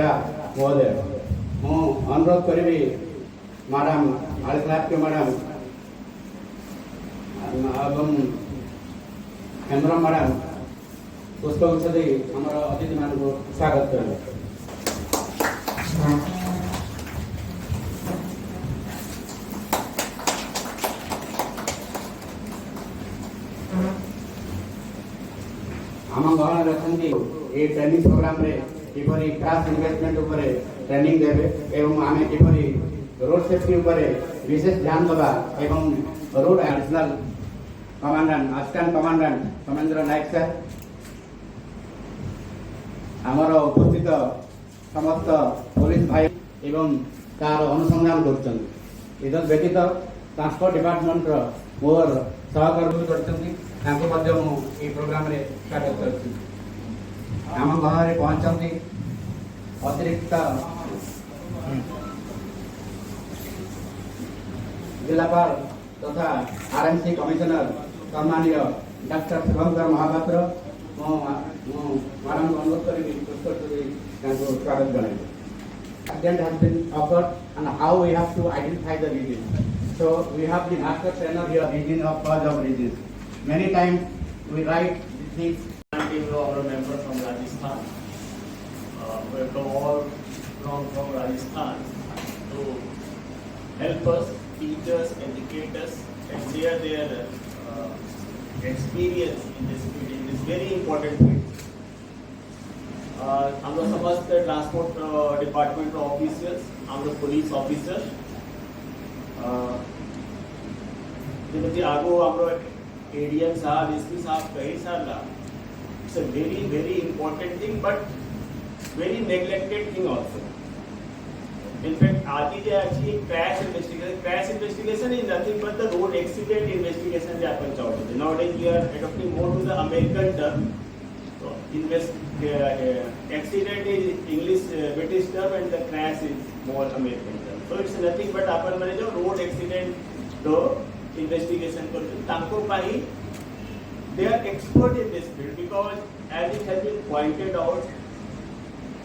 महोदय मु अनुरोध करी मैडम आलिसाहेब के मैडम एवं केन्द्र मैडम पुष्पगुच्छ दे आमर अतिथि मान स्वागत करें। आम गहन रखी ये ट्रेनिंग प्रोग्राम रे किपरि क्रैश इन्वेस्टमेंट उपरे ट्रेनिंग देबे एवं आमे किपरि रोड सेफ्टी उपरे विशेष ध्यान देबा एवं रोड additional commandant assistant commandant Samendra Nayak sir आमर उपस्थित समस्त पुलिस भाई एवं तार अनुसंधान कर व्यतीत ट्रांसपोर्ट डिपार्टमेंट मोर सहकर्मी कर प्रोग्राम रे स्वागत कर आम गाँव पहुंचती अतिरिक्त जिलापाल तथा आरएमसी कमिशनर सम्मानीय डॉक्टर शुभंकर महापात्र मैडम को अनुरोध कर स्वागत जन accident has been occurred and how we have to identify the reason. So we have the master trainer here, reason of cause of disease. Many times we write things. Our member from Rajasthan, we have come all from Rajasthan to help us, teach us, educate us, and share their experience in this very important field. हम लोग समस्त transport department officers, हम लोग police officer, जो आगो हम लोग ADM साहब, एसपी साहब कई साल it's a very important thing but very neglected thing also. In fact, आदि जे actually crash investigation is nothing but the road accident investigation जे आपण चाहते हैं. Nowadays we are adopting more to the American term. So accident is English British term and the crash is more American term. So it's nothing but आपण माने जो road accident तो investigation करते हैं. तांको पाही they are expert in this field because as it has been pointed out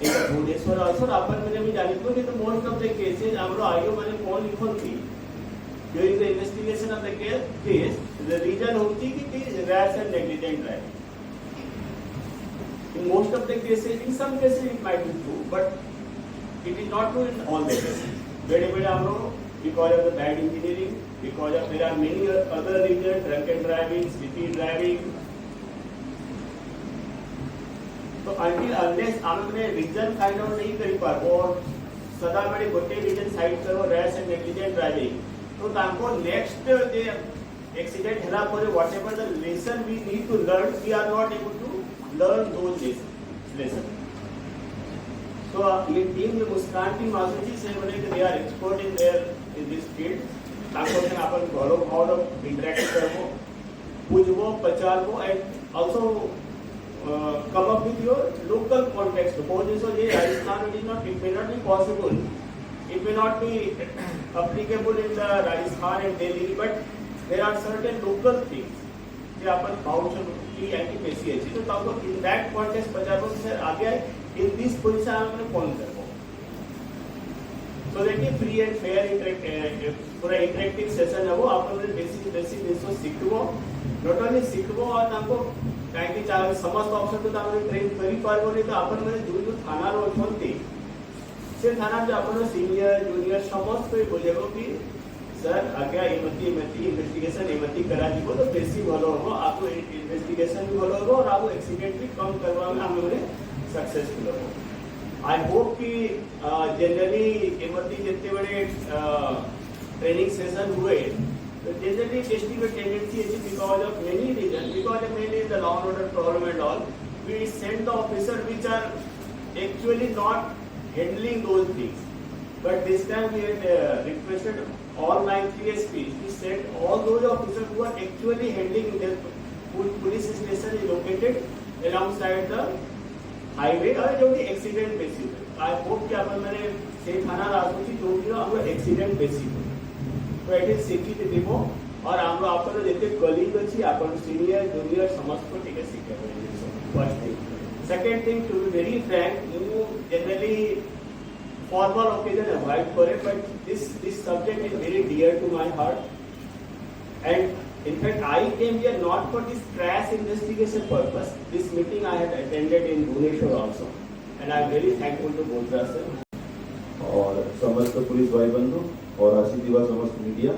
in the Bhubaneswar also अपन मैंने भी जानी तो कि most of the cases हम लोग आयो मैंने कौन लिखों थी during the investigation of the case the reason होती कि rash and negligent driving. In most of the cases, in some cases it might be true, but it is not true in all the cases. Very हम लोग because of the bad engineering, because of there are many other reasons, drunken driving, sleepy driving. तो until unless हमने reason find out नहीं करी पार और सदा बड़े गोटे reason साइड करो rash and negligent driving, तो तांको next day accident हला पर whatever the lesson we need to learn, we are not able to learn those lessons. So ये टीम जो मुस्कान टीम आसुची से बने कि they are expert in this field. ताको से अपन घरों भावों interact करो, पूछो, पचारो, and also come up with your local context. Suppose this is Rajasthan, it may not be possible. It may not be applicable in the Rajasthan and Delhi, but there are certain local things. कि अपन भावों की एंटीपेसी है तो ताको in that context पचारो से आगे in this position आपने कौन करो. So that is free and fair पूरा interactive session है वो आपने basic इसको सीखो, not only सीखो और ताको कहीं की चाहे समस्त ऑप्शन तो ताको ट्रेन करी पार बोले तो अपन में जो थाना रो छोड़ते से थाना जो अपन सीनियर जूनियर समस्त कोई बोलेगो कि सर आगे एमती इन्वेस्टिगेशन एमती करा दीबो तो बेसी भलो हो आपको इन्वेस्टिगेशन भी भलो हो और आपको एक्सीडेंट भी कम करवा में हम लोग सक्सेसफुल हो. आई होप कि जनरली एमती जितने बड़े ट्रेनिंग सेशन हुए तो जनरली टेस्टिंग में टेंडेंसी है because of many reason, because of many the law and order problem and all we send the officer which are actually not handling those things. But this time we had requested all 9 PSPs to send all those officers who are actually handling their police station is located alongside the highway और जो भी accident basis. I hope कि अपन मैंने से थाना राजपूती जो भी हम लोग accident basis तो it is सीखी देवो और हम लोग आपको देते colleague अच्छी अपन senior junior समस्त को ठीक है सीखे. First thing. Second thing, to be very frank, you generally formal occasion avoid for it, but this subject is very dear to my heart. And in fact, I came here not for this crash investigation purpose. This meeting I had attended in Bhubaneswar also, and I am very thankful to Bhojra sir. और समस्त police भाई बंधु और आशी दिवस समस्त media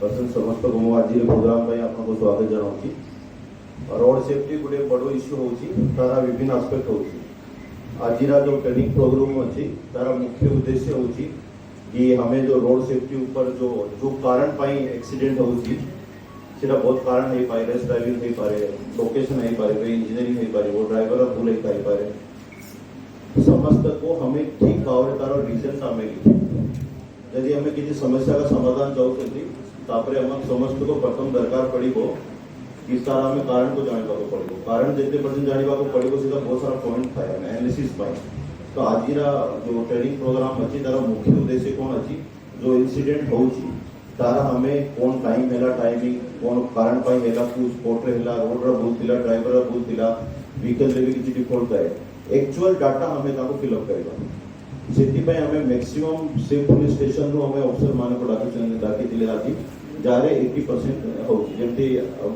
person समस्त को मु आज प्रोग्राम पे आपको स्वागत जनाऊँगी। रोड सेफ्टी गोटे बड़ इश्यू होची तारा विभिन्न आस्पेक्ट होची। आज जो ट्रेनिंग प्रोग्राम अच्छी तारा मुख्य उद्देश्य होची कि हमें जो रोड सेफ्टी ऊपर जो कारण पाई एक्सीडेंट होची सेटा बहुत कारण है पाए रेस ड्राइविंग है पारे लोकेशन है पारे कोई इंजीनियरिंग है पारे वो ड्राइवर भूल है पारे समस्त को हमें ठीक भाव तार रीजन आम यदि हमें किसी समस्या का समाधान चाहते तापरे हम समस्त को प्रथम दरकार पड़ो कि तार आम कारण को जाना पड़ो कारण जिते पर्यटन जाना पड़ो सीधा बहुत सारा पॉइंट था एनालिसिस पाई। तो आज जो ट्रेनिंग प्रोग्राम अच्छी तार मुख्य उद्देश्य कौन अच्छी जो इंसिडेंट होची तारा हमें कौन टाइम है टाइमिंग कौन कारण पाई है स्पोर्ट है रोड भूल थी ड्राइवर भूल थी व्हीकल भी किसी डिफॉल्ट है एक्चुअल डाटा हमें फिलअप करवा से हमें मैक्सिमम से पुलिस स्टेशन रू हमें ऑफिसर मान को डाकी आती जारे 80% होती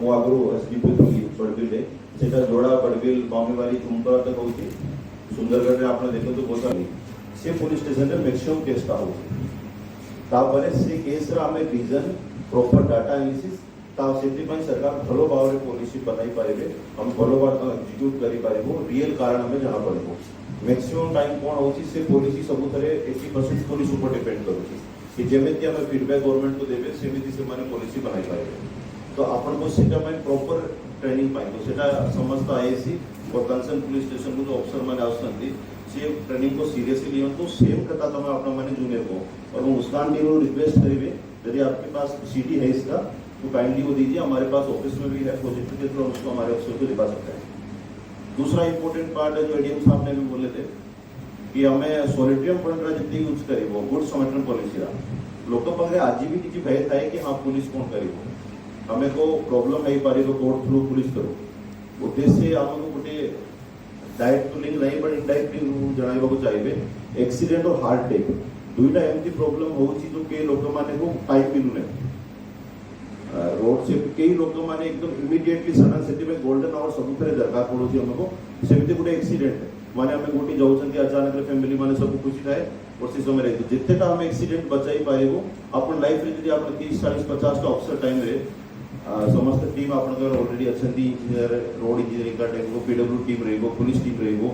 मु आगु एसडीपी थी बड़बिल से जोड़ा बड़बिल बामेवारी चुमकरा तक होती सुंदरगढ़ में आपने देखो तो बहुत सारी से पुलिस स्टेशन में मैक्सिमम केस का होती से केस आम रीजन प्रॉपर डाटा एनालिसिस से सरकार भलो भाव में पॉलिसी बनाई पारे हम भलो भाव एक्जिक्यूट करें रियल कारण हमें जाना पड़ो मैक्सिमम टाइम कौन होची से पॉलिसी सब 80% पुलिस ऊपर डिपेंड करूँ कि जमी आम फीडबैक गवर्नमेंट को देवे सेमती से पॉलिसी बनाई पारे। तो आपन को सीटा में प्रॉपर ट्रेनिंग पाई तो सेटा समस्त आईएसी और कंसर्न पुलिस स्टेशन को जो ऑफिसर मैंने आसती से ट्रेनिंग को सीरियसली लियो तो सेम कथा तुम अपना मैंने जूनियर को और मुस्कान टीम को रिक्वेस्ट करेंगे यदि आपके पास सीडी है इसका तो काइंडली वो दीजिए हमारे पास ऑफिस में भी है प्रोजेक्ट के थ्रू उसको हमारे ऑफिसर को दिखा सकते हैं। दूसरा इंपॉर्टेंट पार्ट है जो एडीएम साहब ने भी बोले थे कि हमें सोलिट्रियम फंड जितनी यूज करे वो गुड समेटन पॉलिसी लोक पाखे आज भी किसी भय था कि हाँ पुलिस कौन कर हमें को प्रॉब्लम है पारे तो कोर्ट थ्रू पुलिस करो उद्देश्य आमको गोटे डायरेक्ट लिंक नहीं बट इनडायरेक्टली जन चाहिए एक्सीडेंट और हार्ट अटैक दुईटा एमती प्रोब्लेम हो जो कई लोक मैंने को टाइम मिलूना रोड से कई लोक मैंने एकदम इमिडिएटली सडन से गोल्डन आवर सब दरकार पड़ो हमको सेमती गोटे एक्सीडेंट माने हमें गोटी जाऊँ अचानक फैमिली मैंने सब खुशी थाए और से समय रही जितेटा हम एक्सीडेंट बचाई पारे अपन लाइफ रे आप 30-40-50 ऑफिसर टाइम रे समस्त टीम आपनकर ऑलरेडी अच्छी इंजीनियर रोड इंजीनियरिंग का टीम पीडब्ल्यू टीम रहेगो पुलिस टीम रहेगो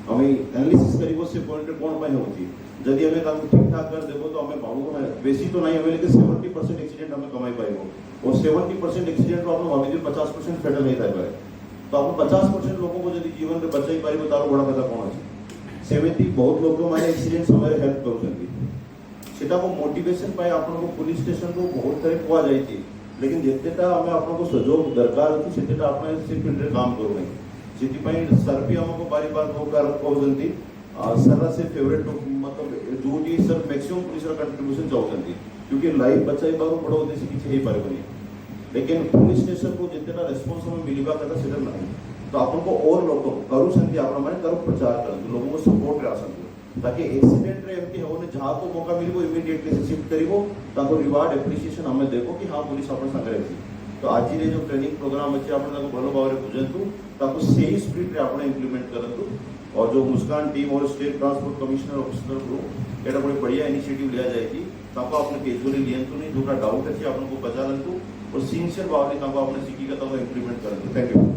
हमें एनालिसिस करिगो से पॉइंट कौन पाई होची यदि हमें काम ठीक ठाक कर देबो तो हमें भावो बेसी तो नहीं हमें लेकिन 70% एक्सीडेंट हमें कमाई पाएगो और 70% एक्सीडेंट रो आपन भाभी 50% फेटल नहीं थाय पाए तो आप 50% लोगों को यदि जीवन में बचाई पारे तार बड़ा कथा कौन अच्छे सेमती बहुत लोग मैंने एक्सीडेंट समय हेल्प कर मोटिवेशन पाए आपको पुलिस स्टेशन को बहुत तरह कुआ जाए लेकिन जितेटा आम आपको सहयोग दरकार अच्छी से सिर्फ काम करूँ से सर भी हमको बारी बार कहते सर से फेवरेट मतलब जो सर मैक्सिमम पुलिस कंट्रीब्यूशन चाहते क्योंकि लाइफ बचाई बड़ा उद्देश्य किसी हो पारे लेकिन पुलिस स्टेशन को जितना रेस्पॉन्स हमें मिलवा करता से नहीं तो आपको और लोग करूँ मैंने प्रचार कर लोगों को सपोर्ट आसतु ताकि एक्सीडेंट रे एमती होने जहाँ को मौका मिलो इमिडिएटली से शिफ्ट करिवो ताको रिवार्ड एप्रिसिएशन हमें देखो कि हाँ पुलिस अपन संगे रही तो आज रे जो ट्रेनिंग प्रोग्राम अच्छे आप भलो भाव में बुझंतु ताको सही स्पीड रे आपने इम्प्लीमेंट करंतु और जो मुस्कान टीम और state transport commissioner officer group एटा बड़ी बढ़िया इनिशिएटिव लिया जाएगी ताको आपने कैजुअली लियंतु नहीं जो डाउट अच्छे आपको बचा लंतु और सिंसियर भाव ने आपने सीखी का इम्प्लीमेंट करंतु। Thank you.